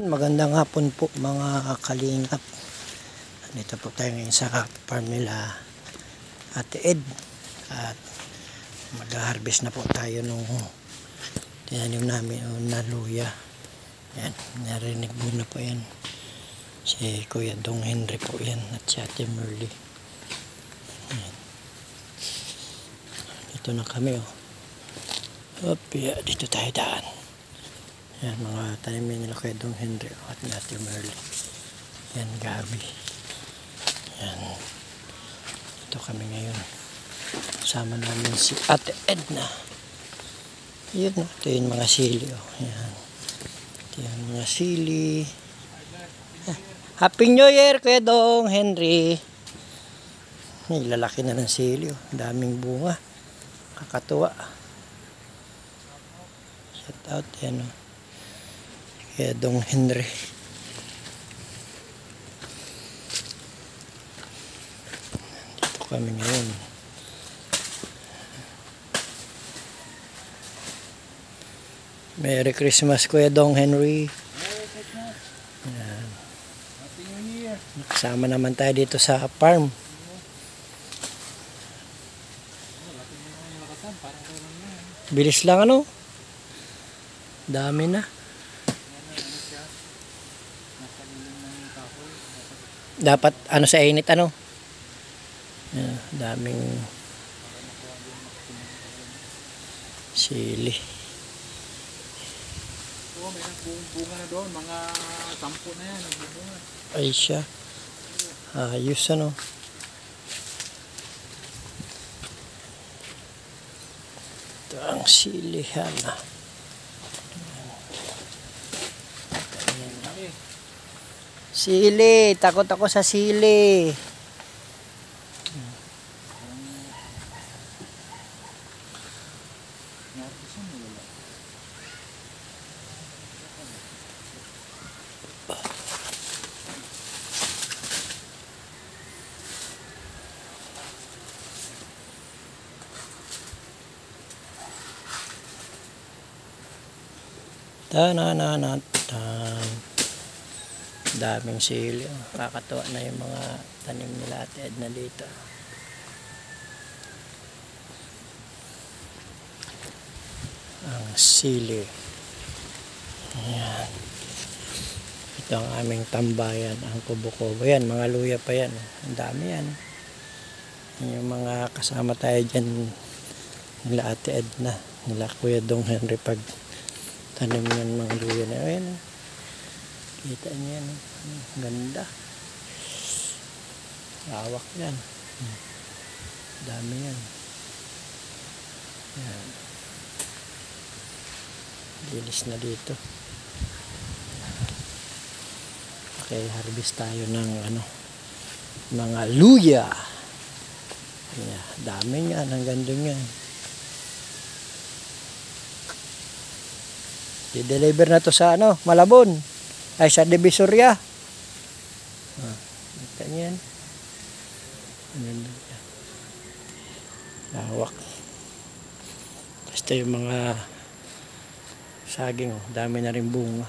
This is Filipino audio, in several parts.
Magandang hapon po mga kalingap. Dito po tayo ngayon sa farm nila Ate Ed. At mag-harvest na po tayo nung tinanim namin na luya. Yan, narinig mo na po yan. Si Kuya Dong Henry po yan at si Ate Merly. Yan. Dito na kami dito tayo daan. Yan, mga tanim nila Kuya Dong Henry at Ate Merly. Yan, gabi. Yan. Ito kami ngayon. Kasama namin si Ate Edna. Yun, ito yung mga sili. Yan. Ito yung mga sili. Happy New Year, Kuya Dong Henry. May lalaki na ng sili. Daming bunga. Kakatuwa. Shout out. Yan, Kuya Dong Henry. Dito kami ngayon. Merry Christmas, Kuya Dong Henry. Merry Christmas. Yan. Happy New Year. Kasama naman tayo dito sa farm. Bilis lang dami na. Dapat sa init Yan, daming sili. May bunga na doon, mga 10 na yan. Ay siya. Ayos Ito ang silihan. Sili, takot ako sa sili. Daming sili. Kakatuwa na yung mga tanim nila Ate Edna dito. Ang sili. Ayan. Ito ang aming tambayan, ang kubo-kubo. Yan, mga luya pa yan. Ang dami yan. Yung mga kasama tayo dyan nila Ate Edna, nila Kuya Dong Henry pag tanim yan mga luya na. Ayan, kita niyo yan. Ganda. Lawak yan. Dami yan. Yan. Linis na dito. Okay, harvest tayo ng mga luya. Yeah, dami yan. Ang ganda yan. I-deliver na to sa Malabon. Ay sa Divisoria. Kita niyan. Lawak. Basta yung mga saging, dami na rin bunga.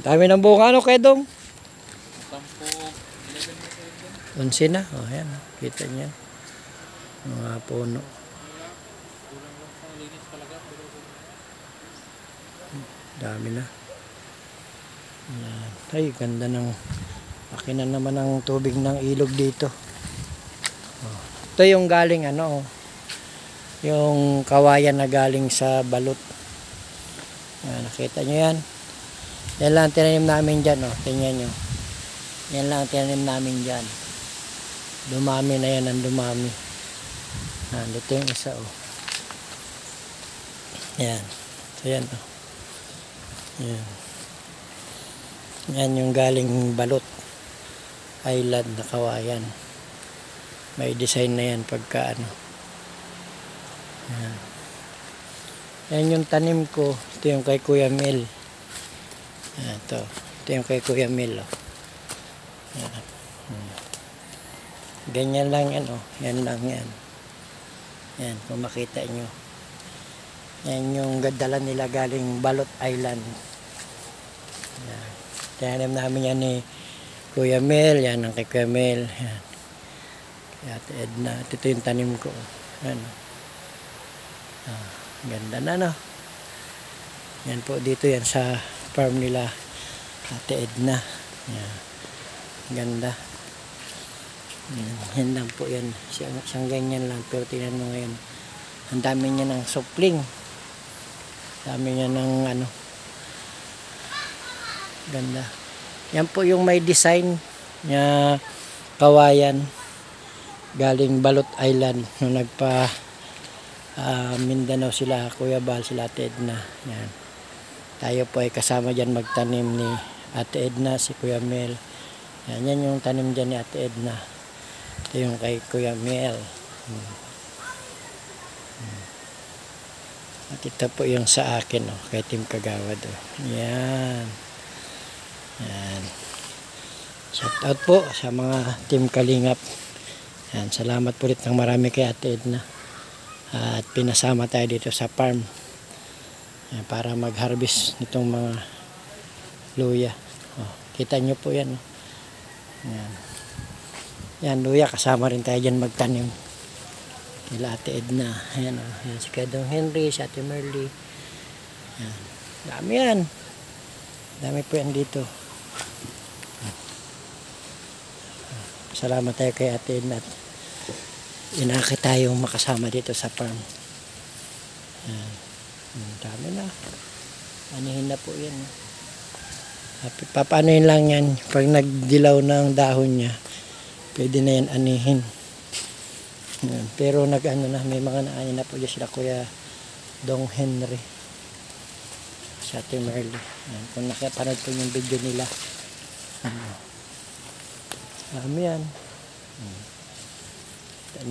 Dami ng bunga, Kuya Dong? 11 na. Ayan, kita niyan. Mga puno. Dami na. Ayan. Ay, ganda ng laki na naman ang tubig ng ilog dito. Ito yung galing yung kawayan na galing sa balot. Ayan, nakita nyo yan. Yan lang tinanim namin dyan. Tingnan nyo. Yan lang tinanim namin dyan. Dumami na yan ang dumami. Dito yung isa Yan. So yan Yan. Yan yung galing balot island na kawayan. May design na yan pagka Yan. Yan yung tanim ko. Ito yung kay Kuya Mel. Yan, ito yung kay Kuya Mel. Yan. Ganyan lang yan Yan lang yan. Yan, kung makita nyo. Yan yung dala nila galing Balot Island. Tinanim namin yan ni Kuya Mel. Yan ang kay Kuya Mel. Yan. Kay Ate Edna. Ito yung tanim ko. Yan. Ganda na, no? Yan po dito yan sa farm nila Ate Edna. Yan. Ganda. Yan lang po yan. Siyang ganyan lang. Pero tingnan mo ngayon. Ang dami niya ng supling. Dami niya ng ano. Ganda. Yan po yung may design niya kawayan. Galing Balot Island. Nung nagpa Mindanao sila. Kuya Bal sila Ate Edna. Yan. Tayo po ay kasama dyan magtanim ni Ate Edna, si Kuya Mel. Yan, yan yung tanim dyan ni Ate Edna. Ito yung kay Kuya Mel. At ito po yung sa akin, oh, kay Team Kagawad. Oh. Yan. Yan. Shout out po sa mga Team Kalingap. Yan. Salamat po ulit ng marami kay Ate Edna. At pinasama tayo dito sa farm. Yan, para mag-harvest nitong mga luya. Oh, kita nyo po yan. Oh. Yan. Yan, luya. Kasama rin tayo dyan magtanim. Kila Ate Edna. Ayan, oh. Yan, si Kadong Henry, si Ate Merly. Yan. Dami yan. Dami po yan dito. Salamat tayo kay Ate Edna. Inakit tayong makasama dito sa farm. Yan. Dami na. Anihin na po yan. Papaanoin lang yan. Pag nagdilaw ng dahon niya, pwede na yan anihin. Yan. Pero nag-ano na, may mga naanin na po dyan sila Kuya Dong Henry. Sa Ate Merly. Yan. Kung nakapanood po yung video nila. Dami yan.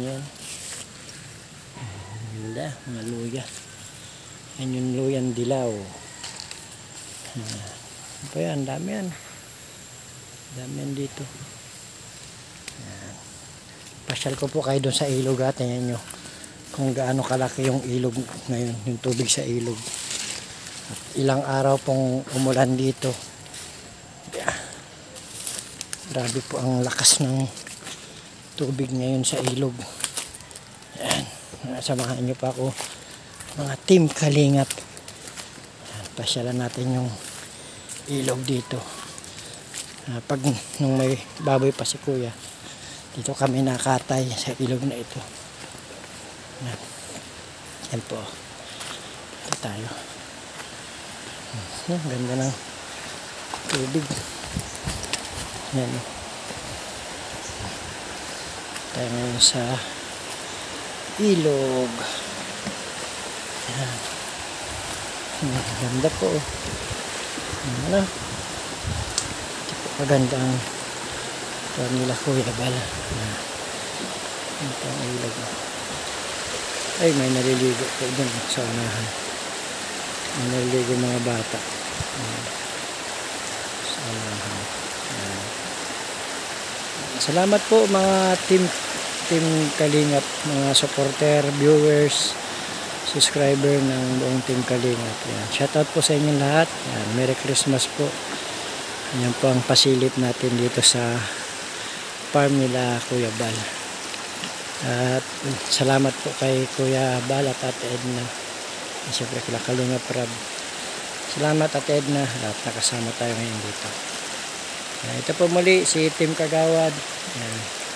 Yan. Ganda, mga luya. Yan yung luyang dilaw. Ano pa yan? Dami yan. Dami yan dito. Yan. Pasyal ko po kayo doon sa ilog at tingnan nyo kung gaano kalaki yung ilog ngayon, yung tubig sa ilog. At ilang araw pong umulan dito. Yeah. Grabe po ang lakas ng tubig ngayon sa ilog. Yan. Samahan nyo pa ako mga Team Kalingap. Yan. Pasyalan natin yung ilog dito. Pag nung may baboy pa si Kuya, dito kami nakatay sa ilog na ito. Yan. Yan po. Ito tayo. Ganda ng tubig. Yan. Tayo ngayon sa ilog. Yan. Ganda po. Ano? Ito po kaganda ang nila Kuya Bal. Ito ang ilog. Ay, may naliligo po dun sa unahan. May naliligo mga bata. Sa unahan. Salamat po mga Team Kalingap, mga supporter, viewers, subscriber ng buong Team Kalingap. Yan. Shoutout po sa inyong lahat. Yan. Merry Christmas po. Yan po ang pasilip natin dito sa farm nila Kuya Bal. At salamat po kay Kuya Bal at Ate Edna. Siyempre kila Kalingap Rab. Salamat Ate Edna at nakasama tayo ngayon dito. Ito po muli si Team Kagawad. Yan.